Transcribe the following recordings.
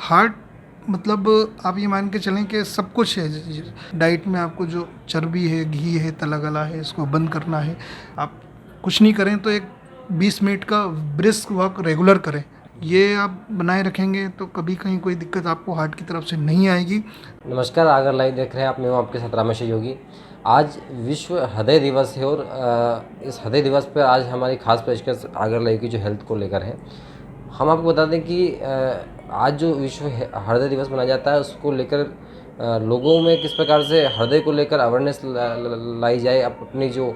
Heart मतलब आप ये मान के चलें कि सब कुछ है। डाइट में आपको जो चर्बी है, घी है, तला गला है, इसको बंद करना है। आप कुछ नहीं करें तो एक 20 मिनट का ब्रिस्क वॉक रेगुलर करें। ये आप बनाए रखेंगे तो कभी कहीं कोई दिक्कत आपको हार्ट की तरफ से नहीं आएगी। नमस्कार, आगर लाइव देख रहे हैं आप। मैं हूं आपके साथ रामेश योगी। आज विश्व हृदय दिवस है और इस हृदय दिवस पर आज हमारी खास पेशकश आगर लाइव की जो हेल्थ को लेकर है। हम आपको बता दें कि आज जो विश्व हृदय दिवस मनाया जाता है उसको लेकर लोगों में किस प्रकार से हृदय को लेकर अवेयरनेस लाई जाए, अपनी जो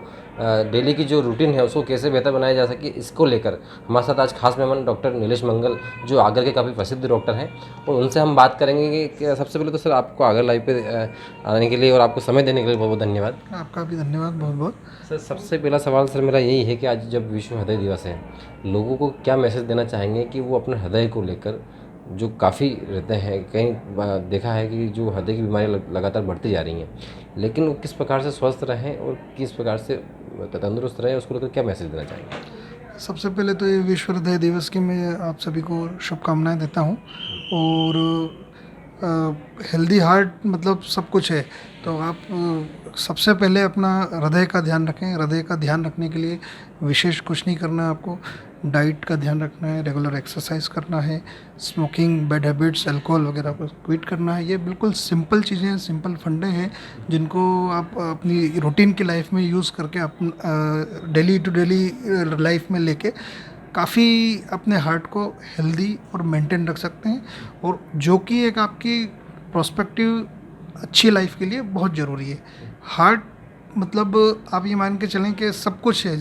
डेली की जो रूटीन है उसको कैसे बेहतर बनाया जा सके, इसको लेकर हमारे साथ आज खास मेहमान डॉक्टर नीलेश मंगल, जो आगर के काफ़ी प्रसिद्ध डॉक्टर हैं, और उनसे हम बात करेंगे कि सबसे पहले तो सर आपको आगर लाइव पे आने के लिए और आपको समय देने के लिए बहुत बहुत धन्यवाद। आपका भी धन्यवाद बहुत बहुत। सर, सबसे पहला सवाल सर मेरा यही है कि आज जब विश्व हृदय दिवस है, लोगों को क्या मैसेज देना चाहेंगे कि वो अपने हृदय को लेकर, जो काफ़ी रहते हैं, कहीं देखा है कि जो हृदय की बीमारियाँ लगातार बढ़ती जा रही हैं, लेकिन वो किस प्रकार से स्वस्थ रहें और किस प्रकार से तंदुरुस्त रहें, उसको लेकर क्या मैसेज देना चाहेंगे? सबसे पहले तो ये विश्व हृदय दिवस की मैं आप सभी को शुभकामनाएं देता हूँ। और हेल्दी हार्ट मतलब सब कुछ है। तो आप सबसे पहले अपना हृदय का ध्यान रखें। हृदय का ध्यान रखने के लिए विशेष कुछ नहीं करना है आपको। डाइट का ध्यान रखना है, रेगुलर एक्सरसाइज करना है, स्मोकिंग, बैड हैबिट्स, अल्कोहल वगैरह को क्विट करना है। ये बिल्कुल सिंपल चीज़ें हैं, सिंपल फंडे हैं जिनको आप अपनी रूटीन की लाइफ में यूज़ करके डेली टू डेली लाइफ में लेके काफ़ी अपने हार्ट को हेल्दी और मेंटेन रख सकते हैं। और जो कि एक आपकी प्रोस्पेक्टिव अच्छी लाइफ के लिए बहुत ज़रूरी है। हार्ट मतलब आप ये मान के चलें कि सब कुछ है।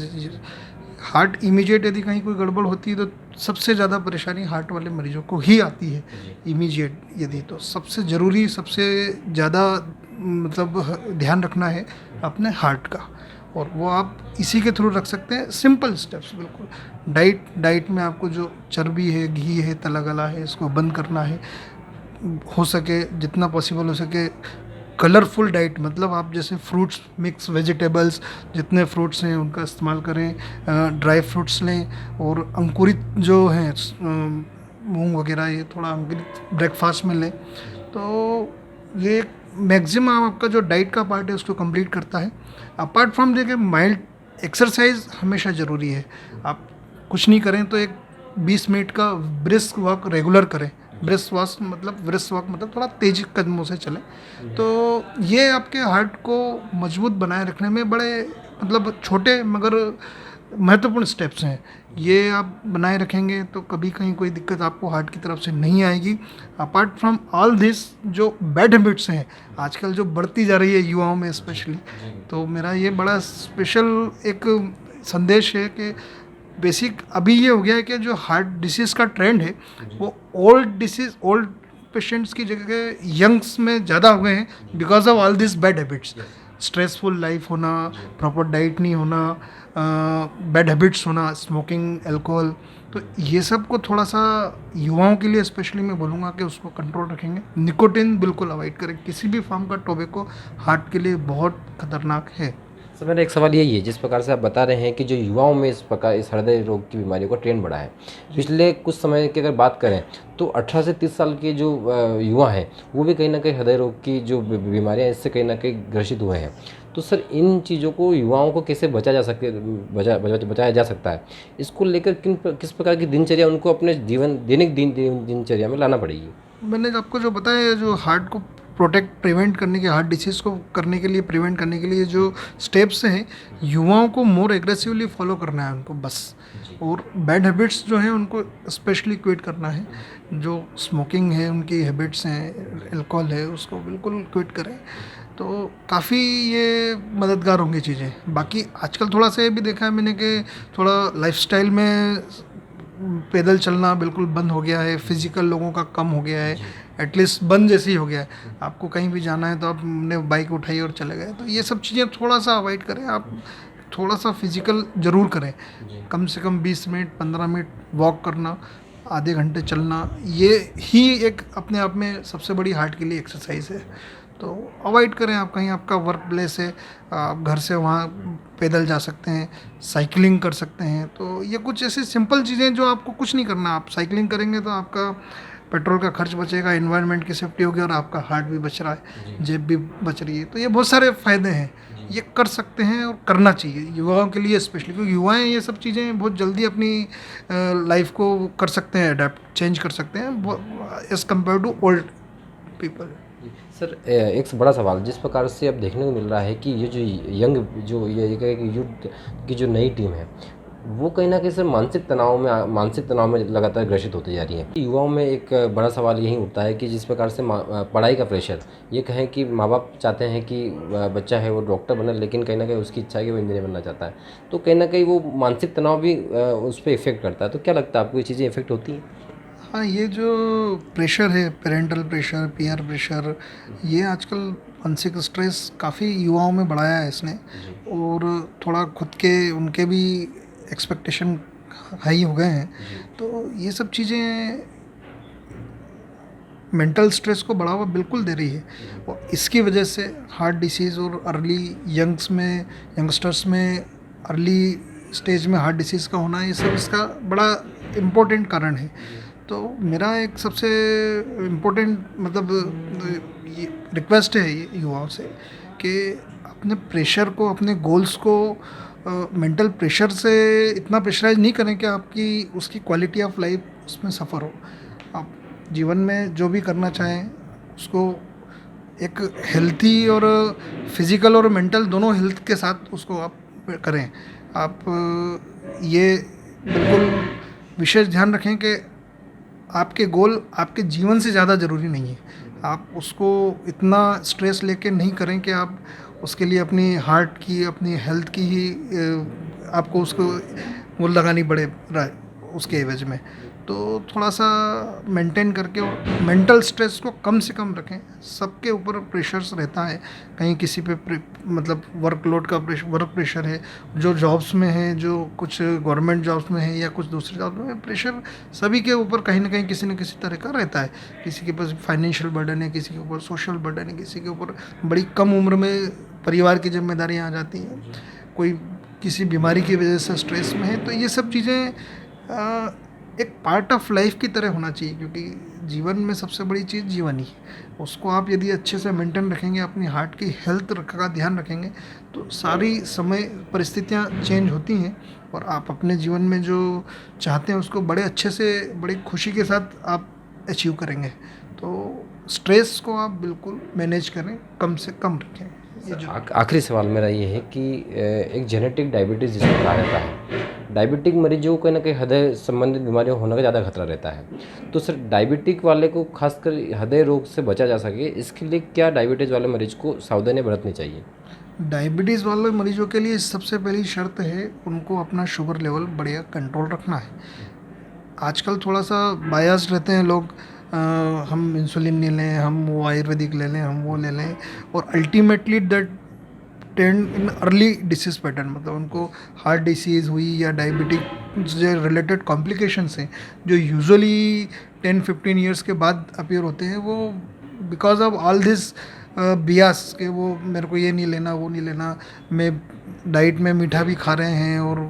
हार्ट इमीडिएट यदि कहीं कोई गड़बड़ होती है तो सबसे ज़्यादा परेशानी हार्ट वाले मरीजों को ही आती है इमीडिएट। यदि तो सबसे ज़रूरी, सबसे ज़्यादा मतलब ध्यान रखना है अपने हार्ट का, और वो आप इसी के थ्रू रख सकते हैं। सिंपल स्टेप्स बिल्कुल। डाइट में आपको जो चर्बी है, घी है, तला गला है, इसको बंद करना है। हो सके जितना पॉसिबल हो सके कलरफुल डाइट, मतलब आप जैसे फ्रूट्स, मिक्स वेजिटेबल्स, जितने फ्रूट्स हैं उनका इस्तेमाल करें। ड्राई फ्रूट्स लें और अंकुरित जो हैं मूंग वगैरह, ये थोड़ा अंकुरित ब्रेकफास्ट में लें। तो ये मैक्सिमम आपका जो डाइट का पार्ट है उसको कंप्लीट करता है। अपार्ट फ्रॉम देखिए माइल्ड एक्सरसाइज हमेशा ज़रूरी है। आप कुछ नहीं करें तो एक 20 मिनट का ब्रिस्क वॉक रेगुलर करें। ब्रिस्क वॉक मतलब थोड़ा तेज कदमों से चलें। तो ये आपके हार्ट को मजबूत बनाए रखने में बड़े मतलब छोटे मगर महत्वपूर्ण स्टेप्स हैं। ये आप बनाए रखेंगे तो कभी कहीं कोई दिक्कत आपको हार्ट की तरफ से नहीं आएगी। अपार्ट फ्रॉम ऑल दिस, जो बैड हैबिट्स हैं आजकल जो बढ़ती जा रही है युवाओं में स्पेशली, तो मेरा ये बड़ा स्पेशल एक संदेश है कि बेसिक अभी ये हो गया है कि जो हार्ट डिसीज़ का ट्रेंड है वो ओल्ड पेशेंट्स की जगह यंग्स में ज़्यादा हो गए हैं because of all this bad habits. Stressful life होना, प्रॉपर डाइट नहीं होना, बैड हैबिट्स होना, स्मोकिंग, अल्कोहल। तो ये सब को थोड़ा सा युवाओं के लिए स्पेशली मैं बोलूँगा कि उसको कंट्रोल रखेंगे। निकोटिन बिल्कुल अवॉइड करें। किसी भी फॉर्म का टोबैको हार्ट के लिए बहुत खतरनाक है। सर, मेरा एक सवाल यही है, जिस प्रकार से आप बता रहे हैं कि जो युवाओं में इस प्रकार इस हृदय रोग की बीमारियों का ट्रेंड बढ़ा है, पिछले कुछ समय की अगर बात करें तो 18 से 30 साल के जो युवा हैं वो भी कहीं ना कहीं हृदय रोग की जो बीमारियां इससे कहीं ना कहीं ग्रसित हुए हैं। तो सर, इन चीज़ों को युवाओं को कैसे बचाया जा सकता है, इसको लेकर किस प्रकार की दिनचर्या उनको अपने दैनिक दिनचर्या में लाना पड़ेगी? मैंने आपको जो बताया, जो हार्ट को प्रिवेंट करने के, हार्ट डिसीज़ को करने के लिए, प्रिवेंट करने के लिए जो स्टेप्स हैं, युवाओं को मोर एग्रेसिवली फॉलो करना है उनको बस। और बैड हैबिट्स जो हैं उनको स्पेशली क्विट करना है। जो स्मोकिंग है, उनकी हैबिट्स हैं, अल्कोहल है, उसको बिल्कुल क्विट करें तो काफ़ी ये मददगार होंगी चीज़ें। बाकी आजकल थोड़ा सा ये भी देखा है मैंने कि थोड़ा लाइफस्टाइल में पैदल चलना बिल्कुल बंद हो गया है। फिज़िकल लोगों का कम हो गया है, एटलीस्ट बंद जैसे ही हो गया है। आपको कहीं भी जाना है तो आपने बाइक उठाई और चले गए। तो ये सब चीज़ें थोड़ा सा अवॉइड करें। आप थोड़ा सा फिज़िकल ज़रूर करें, कम से कम 20 मिनट 15 मिनट वॉक करना, आधे घंटे चलना, ये ही एक अपने आप में सबसे बड़ी हार्ट के लिए एक्सरसाइज है। तो अवॉइड करें। आप कहीं आपका वर्क प्लेस है, आप घर से वहाँ पैदल जा सकते हैं, साइकिलिंग कर सकते हैं। तो ये कुछ ऐसी सिंपल चीज़ें जो आपको कुछ नहीं करना। आप साइकिलिंग करेंगे तो आपका पेट्रोल का खर्च बचेगा, एनवायरनमेंट की सेफ्टी होगी और आपका हार्ट भी बच रहा है, जेब भी बच रही है। तो ये बहुत सारे फ़ायदे हैं, ये कर सकते हैं और करना चाहिए युवाओं के लिए स्पेशली, क्योंकि युवाएं ये सब चीज़ें बहुत जल्दी अपनी लाइफ को कर सकते हैं, अडेप्ट चेंज कर सकते हैं as compare to old people. Sir एक बड़ा सवाल जिस प्रकार से अब देखने को मिल रहा है कि ये जो यंग जो ये युद्ध की जो नई टीम है वो कहीं ना कहीं सर मानसिक तनाव में लगातार ग्रसित होती जा रही है। युवाओं में एक बड़ा सवाल यही उठता है कि जिस प्रकार से पढ़ाई का प्रेशर, ये कहें कि माँ बाप चाहते हैं कि बच्चा है वो डॉक्टर बने, लेकिन कहीं ना कहीं उसकी इच्छा है कि वो इंजीनियर बनना चाहता है, तो कहीं ना कहीं वो मानसिक तनाव भी उस पर इफेक्ट करता है। तो क्या लगता है आपको ये चीज़ें इफेक्ट होती हैं? हाँ, ये जो प्रेशर है, पेरेंटल प्रेशर, पीयर प्रेशर, ये आजकल मानसिक स्ट्रेस काफ़ी युवाओं में बढ़ाया है इसने। और थोड़ा खुद के उनके भी एक्सपेक्टेशन हाई हो गए हैं, तो ये सब चीज़ें मेंटल स्ट्रेस को बढ़ावा बिल्कुल दे रही है। और इसकी वजह से हार्ट डिसीज़ और यंगस्टर्स में अर्ली स्टेज में हार्ट डिसीज़ का होना, ये सब इसका बड़ा इम्पोर्टेंट कारण है। तो मेरा एक सबसे इम्पोर्टेंट ये रिक्वेस्ट है युवाओं से कि अपने प्रेशर को, अपने गोल्स को मेंटल प्रेशर से इतना प्रेशराइज नहीं करें कि आपकी उसकी क्वालिटी ऑफ लाइफ उसमें सफ़र हो। आप जीवन में जो भी करना चाहें उसको एक हेल्थी और फिज़िकल और मेंटल दोनों हेल्थ के साथ उसको आप करें। आप ये बिल्कुल विशेष ध्यान रखें कि आपके गोल आपके जीवन से ज़्यादा ज़रूरी नहीं है। आप उसको इतना स्ट्रेस लेके नहीं करें कि आप उसके लिए अपनी हार्ट की, अपनी हेल्थ की ही आपको उसको मोल लगानी पड़े उसके एवज में। तो थोड़ा सा मेंटेन करके और मेंटल स्ट्रेस को कम से कम रखें। सबके ऊपर प्रेशर्स रहता है, कहीं किसी पे वर्कलोड का वर्क प्रेशर है, जो जॉब्स में है, जो कुछ गवर्नमेंट जॉब्स में है या कुछ दूसरी जॉब्स में, प्रेशर सभी के ऊपर कहीं ना कहीं किसी न किसी तरह का रहता है। किसी के पास फाइनेंशियल बर्डन है, किसी के ऊपर सोशल बर्डन है, किसी के ऊपर बड़ी कम उम्र में परिवार की जिम्मेदारियाँ आ जाती हैं, कोई किसी बीमारी की वजह से स्ट्रेस में है। तो ये सब चीज़ें एक पार्ट ऑफ लाइफ की तरह होना चाहिए, क्योंकि जीवन में सबसे बड़ी चीज़ जीवन ही है। उसको आप यदि अच्छे से मेंटेन रखेंगे, अपनी हार्ट की हेल्थ का ध्यान रखेंगे, तो सारी समय परिस्थितियाँ चेंज होती हैं और आप अपने जीवन में जो चाहते हैं उसको बड़े अच्छे से, बड़ी खुशी के साथ आप अचीव करेंगे। तो स्ट्रेस को आप बिल्कुल मैनेज करें, कम से कम रखें। आखिरी सवाल मेरा ये है कि एक जेनेटिक डायबिटीज़ जिसको कहा जाता है, डायबिटिक मरीजों को कहीं ना कहीं हृदय संबंधित बीमारियों होने का ज़्यादा खतरा रहता है। तो सर डायबिटिक वाले को खासकर हृदय रोग से बचा जा सके, इसके लिए क्या डायबिटीज़ वाले मरीज को सावधानी बरतनी चाहिए? डायबिटीज़ वाले मरीजों के लिए सबसे पहली शर्त है उनको अपना शुगर लेवल बढ़िया कंट्रोल रखना है। आजकल थोड़ा सा बायस्ड रहते हैं लोग, हम इंसुलिन नहीं लें, हम वो आयुर्वेदिक ले लें, हम वो ले लें, और ultimately that tend in early disease pattern, मतलब उनको हार्ट डिसीज़ हुई या डायबिटिक जो रिलेटेड कॉम्प्लिकेशंस हैं जो यूजुअली 10-15 ईयर्स के बाद अपीयर होते हैं, वो because of all this Beas के वो मेरे को ये नहीं लेना, वो नहीं लेना, मैं डाइट में मीठा भी खा रहे हैं और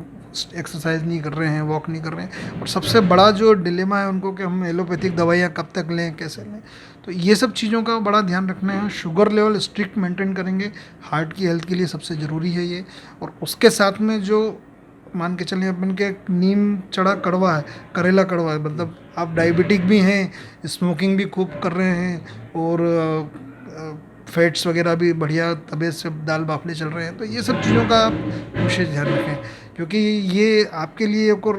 एक्सरसाइज नहीं कर रहे हैं, वॉक नहीं कर रहे हैं, और सबसे बड़ा जो डिलेमा है उनको कि हम एलोपैथिक दवाइयाँ कब तक लें, कैसे लें। तो ये सब चीज़ों का बड़ा ध्यान रखना है। शुगर लेवल स्ट्रिक्ट मेंटेन करेंगे, हार्ट की हेल्थ के लिए सबसे ज़रूरी है ये। और उसके साथ में जो मान के चलें अपन के नीम चढ़ा कड़वा है, करेला कड़वा है, मतलब आप डायबिटिक भी हैं, स्मोकिंग भी खूब कर रहे हैं और फैट्स वगैरह भी बढ़िया तबीयत से दाल बाफले चल रहे हैं, तो ये सब चीज़ों का आप विशेष ध्यान रखें, क्योंकि ये आपके लिए एक और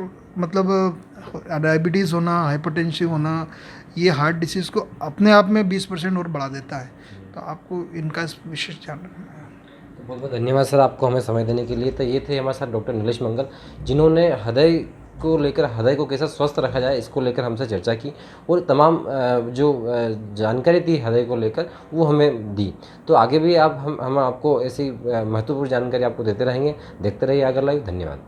डायबिटीज़ होना, हाइपरटेंसिव होना, ये हार्ट डिसीज़ को अपने आप में 20% और बढ़ा देता है। तो आपको इनका विशेष ध्यान रखना है। तो बहुत बहुत धन्यवाद सर आपको हमें समय देने के लिए। तो ये थे हमारे साथ डॉक्टर नीलेश मंगल, जिन्होंने हृदय को कैसा स्वस्थ रखा जाए इसको लेकर हमसे चर्चा की, और तमाम जो जानकारी थी हृदय को लेकर वो हमें दी। तो आगे भी हम आपको ऐसी महत्वपूर्ण जानकारी आपको देते रहेंगे। देखते रहिए आगर लाइव। धन्यवाद।